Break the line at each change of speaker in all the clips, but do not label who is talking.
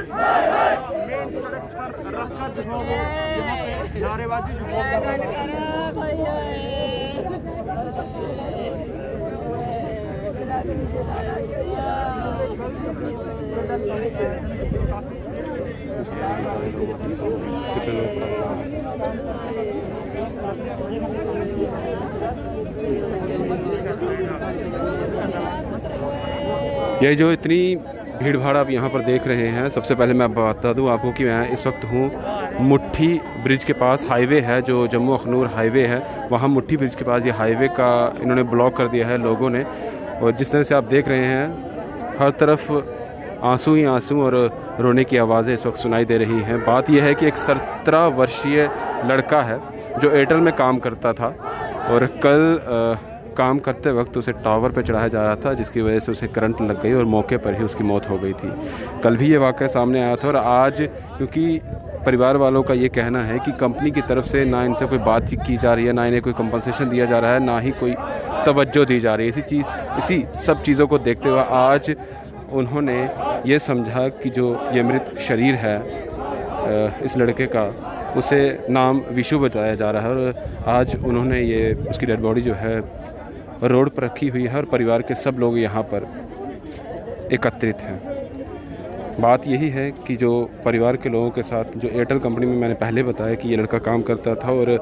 Main सड़क पर रखकर जो है वो यहाँ पे नारेबाजी जो है कर रहे हैं।
ये जो इतनी भीड़ भाड़ आप यहाँ पर देख रहे हैं, सबसे पहले मैं बता दूँ आपको कि मैं इस वक्त हूँ मुट्ठी ब्रिज के पास। हाईवे है जो जम्मू अखनूर हाईवे है, वहाँ मुट्ठी ब्रिज के पास ये हाईवे का इन्होंने ब्लॉक कर दिया है लोगों ने। और जिस तरह से आप देख रहे हैं, हर तरफ आंसू ही आंसू और रोने की आवाज़ें इस वक्त सुनाई दे रही हैं। बात यह है कि एक 17 वर्षीय लड़का है जो एयरटेल में काम करता था और कल काम करते वक्त उसे टावर पर चढ़ाया जा रहा था, जिसकी वजह से उसे करंट लग गई और मौके पर ही उसकी मौत हो गई थी। कल भी ये वाक़या सामने आया था और आज क्योंकि परिवार वालों का ये कहना है कि कंपनी की तरफ से ना इनसे कोई बातचीत की जा रही है, ना इन्हें कोई कंपनसेशन दिया जा रहा है, ना ही कोई तवज्जो दी जा रही है। इसी सब चीज़ों को देखते हुए आज उन्होंने ये समझा कि जो ये मृत शरीर है इस लड़के का, उसे नाम विशु बताया जा रहा है और आज उन्होंने ये उसकी डेड बॉडी जो है रोड पर रखी हुई है और परिवार के सब लोग यहाँ पर एकत्रित हैं। बात यही है कि जो परिवार के लोगों के साथ, जो एयरटेल कंपनी में मैंने पहले बताया कि ये लड़का काम करता था और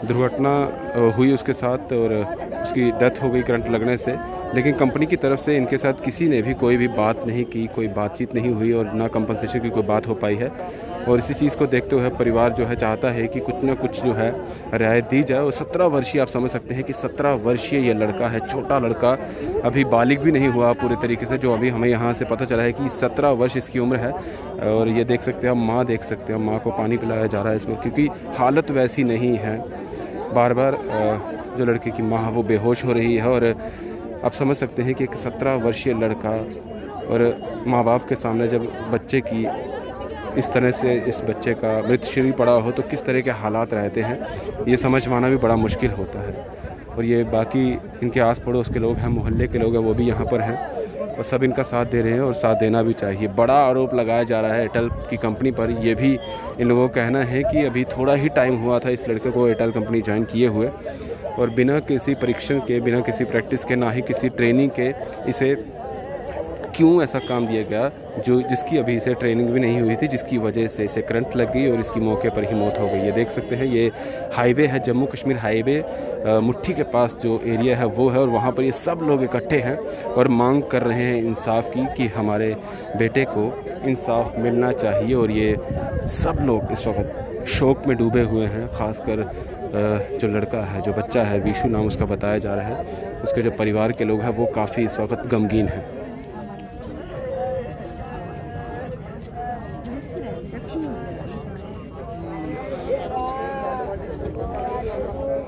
दुर्घटना हुई उसके साथ और उसकी डेथ हो गई करंट लगने से, लेकिन कंपनी की तरफ से इनके साथ किसी ने भी कोई भी बात नहीं की, कोई बातचीत नहीं हुई और ना कंपनसेशन की कोई बात हो पाई है। और इसी चीज़ को देखते हुए परिवार जो है चाहता है कि कुछ ना कुछ जो है रियायत दी जाए। और 17 वर्षीय, आप समझ सकते हैं कि 17 वर्षीय ये लड़का है, छोटा लड़का, अभी बालिग भी नहीं हुआ पूरे तरीके से। जो अभी हमें यहाँ से पता चला है कि 17 वर्ष इसकी उम्र है। और ये देख सकते हैं, माँ देख सकते हैं, माँ को पानी पिलाया जा रहा है इसमें, क्योंकि हालत वैसी नहीं है। बार बार जो लड़के की माँ वो बेहोश हो रही है। और आप समझ सकते हैं कि एक 17 वर्षीय लड़का और माँ बाप के सामने जब बच्चे की इस तरह से इस बच्चे का मृत शरीर पड़ा हो तो किस तरह के हालात रहते हैं, ये समझ पाना भी बड़ा मुश्किल होता है। और ये बाकी इनके आस पड़ोस के लोग हैं, मोहल्ले के लोग हैं, वो भी यहाँ पर हैं और सब इनका साथ दे रहे हैं और साथ देना भी चाहिए। बड़ा आरोप लगाया जा रहा है एयरटेल की कंपनी पर। ये भी इन लोगों का कहना है कि अभी थोड़ा ही टाइम हुआ था इस लड़के को एयरटेल कंपनी ज्वाइन किए हुए और बिना किसी परीक्षण के, बिना किसी प्रैक्टिस के, ना ही किसी ट्रेनिंग के इसे क्यों ऐसा काम दिया गया जिसकी अभी इसे ट्रेनिंग भी नहीं हुई थी, जिसकी वजह से इसे करंट लग गई और इसकी मौके पर ही मौत हो गई। ये देख सकते हैं, ये हाईवे है, जम्मू कश्मीर हाईवे, मुट्ठी के पास जो एरिया है वो है और वहाँ पर ये सब लोग इकट्ठे हैं और मांग कर रहे हैं इंसाफ की कि हमारे बेटे को इंसाफ मिलना चाहिए। और ये सब लोग इस वक्त शोक में डूबे हुए हैं। ख़ासकर जो लड़का है, जो बच्चा है, विशु नाम उसका बताया जा रहा है, उसके जो परिवार के लोग हैं वो काफ़ी इस वक्त गमगीन हैं।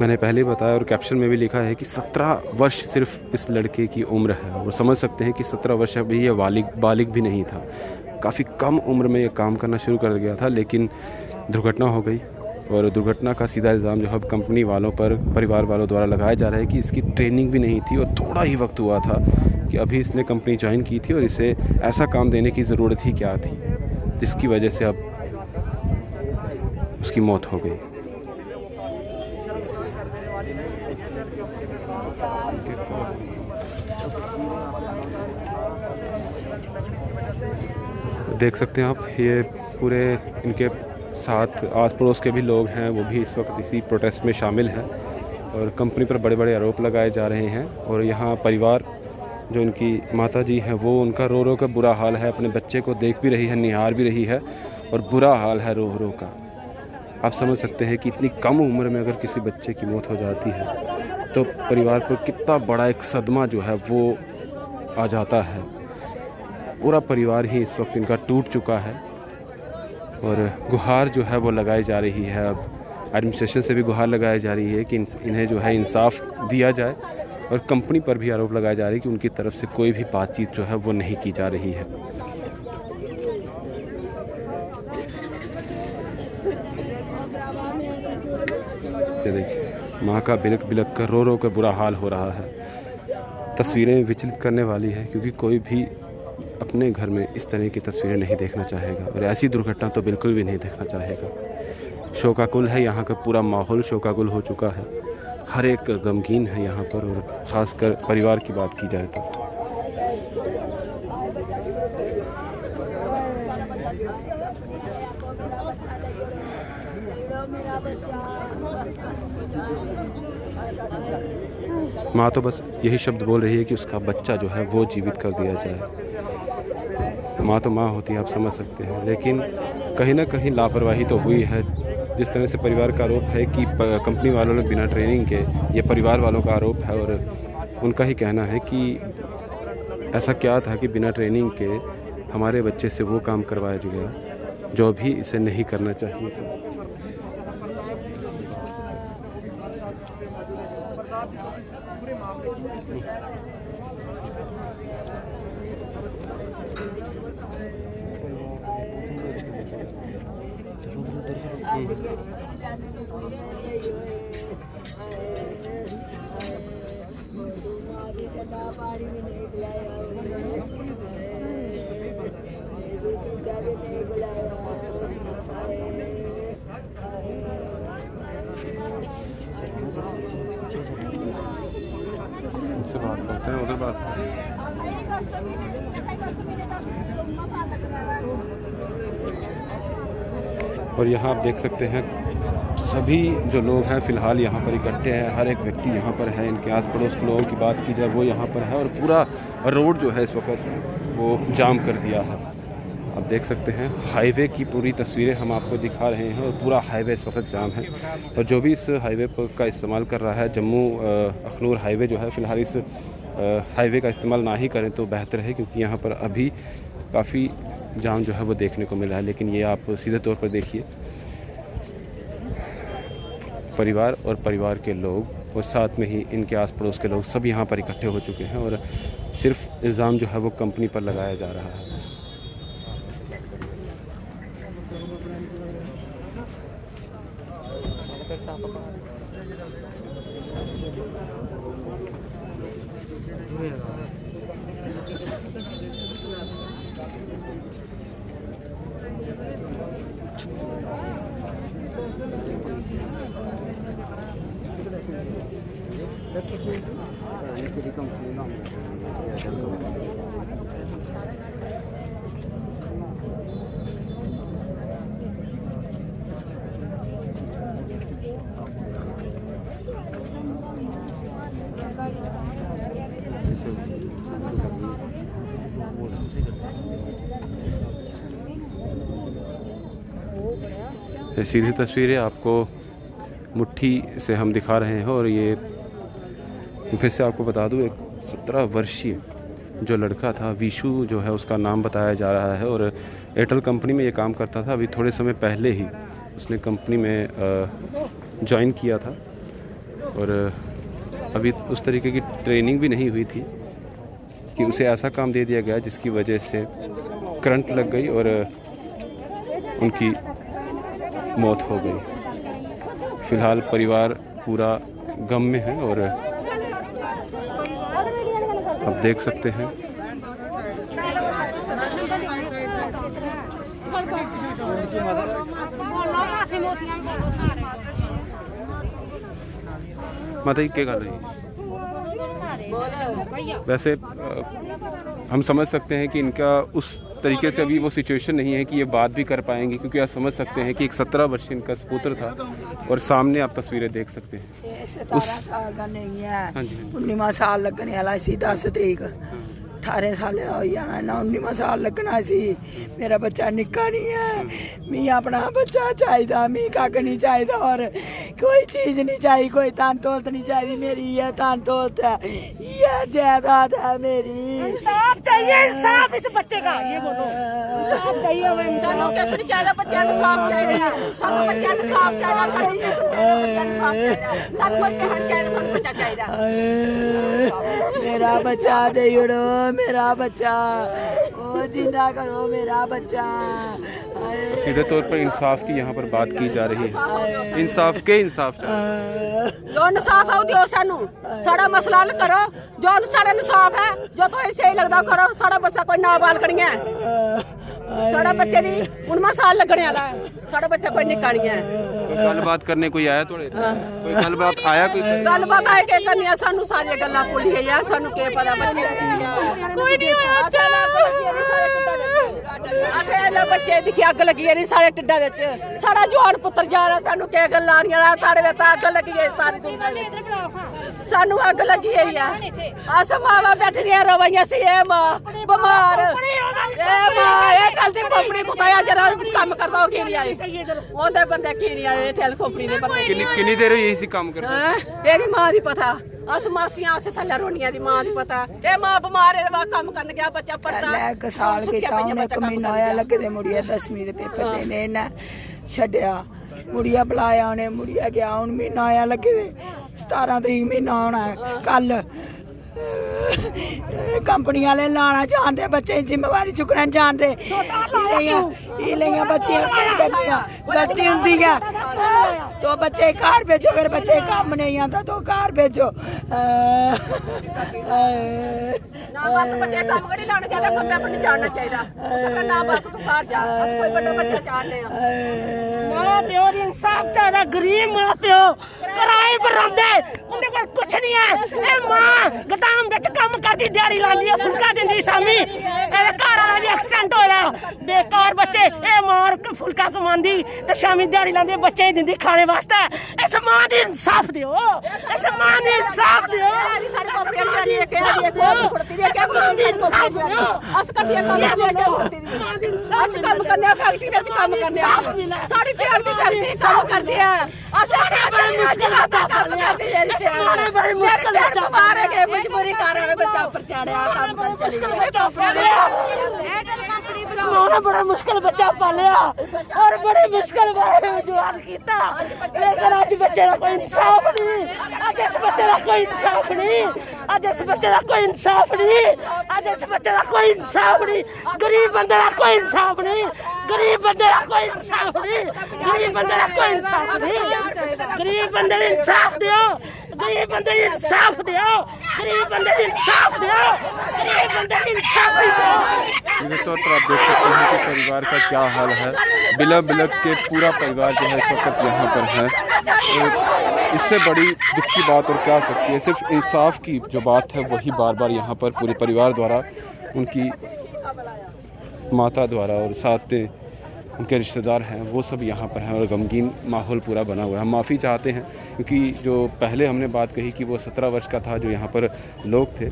मैंने पहले बताया और कैप्शन में भी लिखा है कि 17 वर्ष सिर्फ इस लड़के की उम्र है और समझ सकते हैं कि 17 वर्ष अभी ये बालिग भी नहीं था। काफ़ी कम उम्र में ये काम करना शुरू कर गया था, लेकिन दुर्घटना हो गई और दुर्घटना का सीधा इल्ज़ाम जो है कंपनी वालों पर, परिवार वालों द्वारा लगाया जा रहा है कि इसकी ट्रेनिंग भी नहीं थी और थोड़ा ही वक्त हुआ था कि अभी इसने कंपनी ज्वाइन की थी और इसे ऐसा काम देने की ज़रूरत ही क्या थी, जिसकी वजह से अब उसकी मौत हो गई। देख सकते हैं आप, ये पूरे इनके साथ आस पड़ोस के भी लोग हैं, वो भी इस वक्त इसी प्रोटेस्ट में शामिल हैं और कंपनी पर बड़े बड़े आरोप लगाए जा रहे हैं। और यहाँ परिवार, जो इनकी माता जी हैं, वो उनका रो रो कर बुरा हाल है, अपने बच्चे को देख भी रही है, निहार भी रही है और बुरा हाल है रो रो का। आप समझ सकते हैं कि इतनी कम उम्र में अगर किसी बच्चे की मौत हो जाती है तो परिवार पर कितना बड़ा एक सदमा जो है वो आ जाता है। पूरा परिवार ही इस वक्त इनका टूट चुका है और गुहार जो है वो लगाई जा रही है। अब एडमिनिस्ट्रेशन से भी गुहार लगाई जा रही है कि इन्हें जो है इंसाफ दिया जाए और कंपनी पर भी आरोप लगाए जा रहे हैं कि उनकी तरफ से कोई भी बातचीत जो है वो नहीं की जा रही है। ये देखिए, माँ का बिलक बिलक कर, रो रो कर बुरा हाल हो रहा है। तस्वीरें विचलित करने वाली है क्योंकि कोई भी अपने घर में इस तरह की तस्वीरें नहीं देखना चाहेगा और ऐसी दुर्घटना तो बिल्कुल भी नहीं देखना चाहेगा। शोकाकुल है यहाँ का पूरा माहौल, शोकाकुल हो चुका है। हर एक गमगीन है यहाँ पर, और ख़ासकर परिवार की बात की जाए तो माँ तो बस यही शब्द बोल रही है कि उसका बच्चा जो है वो जीवित कर दिया जाए। माँ तो माँ होती है, आप समझ सकते हैं, लेकिन कहीं ना कहीं लापरवाही तो हुई है। जिस तरह से परिवार का आरोप है कि कंपनी वालों ने बिना ट्रेनिंग के, ये परिवार वालों का आरोप है और उनका ही कहना है कि ऐसा क्या था कि बिना ट्रेनिंग के हमारे बच्चे से वो काम करवाया गया जो भी इसे नहीं करना चाहिए था। उनसे बात करते हैं, उधर बात करते हैं। और यहाँ आप देख सकते हैं सभी जो लोग हैं फ़िलहाल यहाँ पर इकट्ठे हैं। हर एक व्यक्ति यहाँ पर है। इनके आस पड़ोस के लोगों की बात की जाए वो यहाँ पर है, और पूरा रोड जो है इस वक्त वो जाम कर दिया है। आप देख सकते हैं हाईवे की पूरी तस्वीरें हम आपको दिखा रहे हैं, और पूरा हाईवे इस वक्त जाम है। और जो भी इस हाईवे का इस्तेमाल कर रहा है, जम्मू अखनूर हाईवे जो है, फ़िलहाल इस हाईवे का इस्तेमाल ना ही करें तो बेहतर है, क्योंकि यहाँ पर अभी काफ़ी जाम जो है वो देखने को मिला है। लेकिन ये आप सीधे तौर पर देखिए, परिवार और परिवार के लोग और साथ में ही इनके आस पड़ोस के लोग सब यहाँ पर इकट्ठे हो चुके हैं, और सिर्फ इल्ज़ाम जो है वो कंपनी पर लगाया जा रहा है। सीधी तस्वीरें आपको मुट्ठी से हम दिखा रहे हैं। और ये फिर से आपको बता दूं, एक 17 वर्षीय जो लड़का था, विशु जो है उसका नाम बताया जा रहा है, और एयरटेल कंपनी में ये काम करता था। अभी थोड़े समय पहले ही उसने कंपनी में ज्वाइन किया था, और अभी उस तरीके की ट्रेनिंग भी नहीं हुई थी कि उसे ऐसा काम दे दिया गया जिसकी वजह से करंट लग गई और उनकी मौत हो गई। फिलहाल परिवार पूरा गम में है, और आप देख सकते हैं माता जी क्या कर रही है। वैसे हम समझ सकते हैं कि इनका उस तरीके से अभी वो सिचुएशन नहीं है कि ये बात भी कर पाएंगे, क्योंकि आप समझ सकते हैं कि एक 17 वर्षीय इनका सपुत्र था, और सामने आप तस्वीरें देख सकते हैं।
17 साल का नहीं है, 19वां साल लगने वाला सी। 10 तरीक 18 साल हो जाना ना, 19वां साल लगना सी। मेरा बच्चा निक्का नहीं है, मैं अपना बच्चा चाहिए, मैं कख नहीं चाहिए, और कोई चीज़ नहीं चाहिए, कोई धन दौलत नहीं चाहिए। मेरी ये धन दौलत है, ये जायदाद है मेरी।
इंसाफ चाहिए, इंसाफ इस बच्चे का, ये बोलो इंसाफ चाहिए। इंसान कैसे नहीं चाहिए, बच्चा को इंसाफ चाहिए, सब बच्चा को इंसाफ चाहिए, सब बच्चा को इंसाफ चाहिए, सब बच्चे हट चाहिए, सब बच्चा चाहिए।
मेरा बच्चा दे उड़ो, मेरा बच्चा, ओ जिंदा करो मेरा बच्चा।
सीधे तौर पर इंसाफ की यहाँ पर बात की जा रही है। इंसाफ के इंसाफ
जो इंसाफ है दियो सानू, साड़ा मसला हल करो। जो साड़ा इंसाफ है, जो तो सही लगदा करो। साड़ा बच्चा कोई नाबाल करिए, साड़ा बच्चे दी 19 साल लगने वाला है। साड़ा बच्चा कोई निक्का नहीं है।
गलबात करने कोई आया थोड़े? कोई गलबात आया? कोई
गलबात आए के करनी है? सानू सारी गल्लां भुल गई है। सानू के पता बच्चे कोई नहीं होया। असें बच्चे दिखी अग लगी है सारे टिड्डा विच। साड़ा जवान पुत्र जा रहा, सानू के गल्लां आनियां? साढ़े विच अग लगी है सारी दुनिया विच। सानू अग लगी है। अस मावां बैठी दियां रवाइयां सी। ए मां बीमार, ए मां ए चलदी कंपनी कुताया जरा काम करदा की नहीं आई। ओदे बंदे की नहीं आए टेल कंपनी दे बंदे।
कितनी देर हुई इसी काम करते?
तेरी मां दी पता, अस मासियां अस थल्ले रोनियां दी मां दी पता। ए मां बीमार है, वा काम करन गया बच्चा पढ़दा।
एक साल कीता उन्हें, 1 महीना होया लगे दे मुड़िया 10वीं दे पेपर देने ना छड्या। मुड़िया बुलाया उन्हें, मुड़िया गया। हुन महीना आया लगे दे, 17 तरीक महीना होना है कल। कंपनी वाले लाना चाहते, बच्चे जिम्मेवारी चुकना चाहते। बच्चे गलती होंगी है तो बच्चे घर भेजो, अगर बच्चे काम नहीं आता तो घर भेजो।
बच्चे काम करी लाना चाहिए, कम्मे पर नहीं जाना चाहिए। ना बाप तू बाहर जा, अस कोई बड़ा बच्चा चाहते हैं। मां प्यो दी इंसाफ चाहिए। गरीब मां प्यो किराए पर रहंदे, उनके कोल कुछ नहीं है। ए मां गोदाम विच काम करदी, दिहाड़ी लांदी, फुलका दिंदी सामी। ए घर वाला भी एक्सीडेंट होया, बेकार बच्चे। ए मार के फुलका कमांदी ते शामी दिहाड़ी लांदी, बच्चे दिंदी खाने वास्ते। इस मां दी इंसाफ दियो, इस मां दी इंसाफ दियो। सारी कंपनी वाली है के कोई कुड़ती दी के कंपनी अस कटिया काम करने के कुड़ती दी। अस काम करने फैक्ट्री विच काम करने, सारी फैक्ट्री काम करदी है। अस बड़ी मुश्किल काम करदी है। बड़ी मुश्किल बच्चा मारे के मजबूरी कारण बच्चा पर चढ़या, काम कर चली गया। बड़ा मुश्किल बच्चा पालिया और बड़े मुश्किल जवान किया, लेकिन अज बच्चे का कोई इंसाफ नहीं। अज इस बच्चे का कोई इंसाफ नहीं। अज इस बच्चे का कोई इंसाफ नहीं। अज इस बच्चे का कोई इंसाफ नहीं। गरीब बंदे का कोई इंसाफ नहीं। गरीब बंदे का कोई इंसाफ नहीं। गरीब बंदे का कोई इंसाफ नहीं। गरीब बंदे इंसाफ दियो, गरीब बंदे इंसाफ दियो, गरीब बंदे इंसाफ दियो, गरीब बंदे इंसाफ दियो।
निश्चित तौर पर आप देख सकते हैं कि परिवार का क्या हाल है। बिलक बिलक के पूरा परिवार जो है इस वक्त यहाँ पर है। इससे बड़ी दुख की बात और क्या सकती है। सिर्फ इंसाफ की जो बात है वही बार बार यहाँ पर पूरे परिवार द्वारा, उनकी माता द्वारा और साथ में उनके रिश्तेदार हैं वो सब यहाँ पर हैं और गमगीन माहौल पूरा बना हुआ है। हम माफ़ी चाहते हैं क्योंकि जो पहले हमने बात कही कि वो 17 वर्ष का था जो यहाँ पर लोग थे,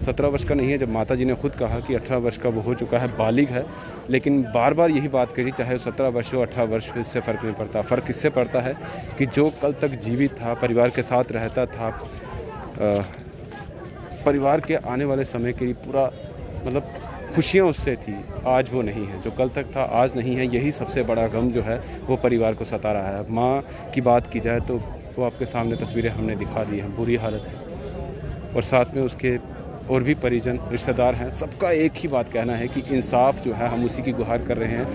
17 वर्ष का नहीं है। जब माता जी ने खुद कहा कि 18 वर्ष का वो हो चुका है, बालिग है, लेकिन बार बार यही बात करी, चाहे 17 वर्ष हो 18 वर्ष हो, इससे फ़र्क नहीं पड़ता। फ़र्क इससे पड़ता है कि जो कल तक जीवित था, परिवार के साथ रहता था, परिवार के आने वाले समय के लिए पूरा मतलब खुशियाँ उससे थी, आज वो नहीं है। जो कल तक था आज नहीं है, यही सबसे बड़ा गम जो है वो परिवार को सता रहा है। माँ की बात की जाए तो वो आपके सामने तस्वीरें हमने दिखा दी हैं, बुरी हालत है। और साथ में उसके और भी परिजन रिश्तेदार हैं, सबका एक ही बात कहना है कि इंसाफ जो है, हम उसी की गुहार कर रहे हैं,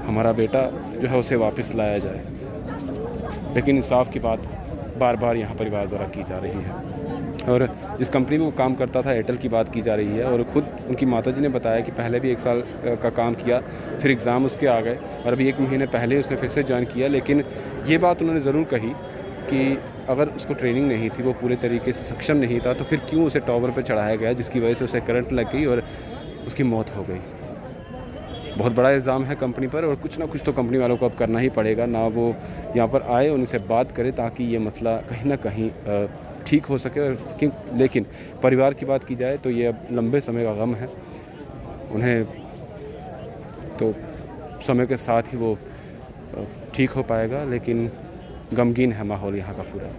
हमारा बेटा जो है उसे वापस लाया जाए। लेकिन इंसाफ की बात बार बार यहाँ परिवार द्वारा की जा रही है। और जिस कंपनी में वो काम करता था, एयरटेल की बात की जा रही है। और ख़ुद उनकी माताजी ने बताया कि पहले भी 1 साल का काम किया, फिर एग्ज़ाम उसके आ गए और अभी 1 महीने पहले उसने फिर से ज्वाइन किया। लेकिन ये बात उन्होंने ज़रूर कही कि अगर उसको ट्रेनिंग नहीं थी, वो पूरे तरीके से सक्षम नहीं था, तो फिर क्यों उसे टॉवर पर चढ़ाया गया, जिसकी वजह से उसे करंट लग गई और उसकी मौत हो गई। बहुत बड़ा इल्ज़ाम है कंपनी पर और कुछ ना कुछ तो कंपनी वालों को अब करना ही पड़ेगा। ना वो यहाँ पर आए, उनसे बात करें ताकि ये मसला कहीं ना कहीं ठीक हो सके। और लेकिन परिवार की बात की जाए तो ये अब लंबे समय का गम है। उन्हें तो समय के साथ ही वो ठीक हो पाएगा, लेकिन गमगीन है माहौल यहाँ का पूरा।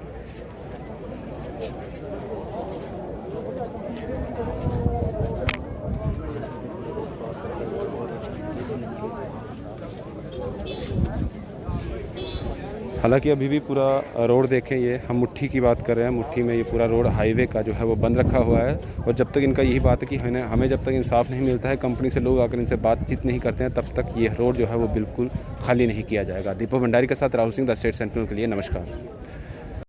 हालांकि अभी भी पूरा रोड देखें, ये हम मुट्ठी की बात कर रहे हैं, मुट्ठी में ये पूरा रोड हाईवे का जो है वो बंद रखा हुआ है। और जब तक इनका यही बात है कि हमें जब तक इंसाफ नहीं मिलता है, कंपनी से लोग आकर इनसे बातचीत नहीं करते हैं, तब तक ये रोड जो है वो बिल्कुल खाली नहीं किया जाएगा। दीपक भंडारी के साथ Rahul Singh, the state central के लिए नमस्कार।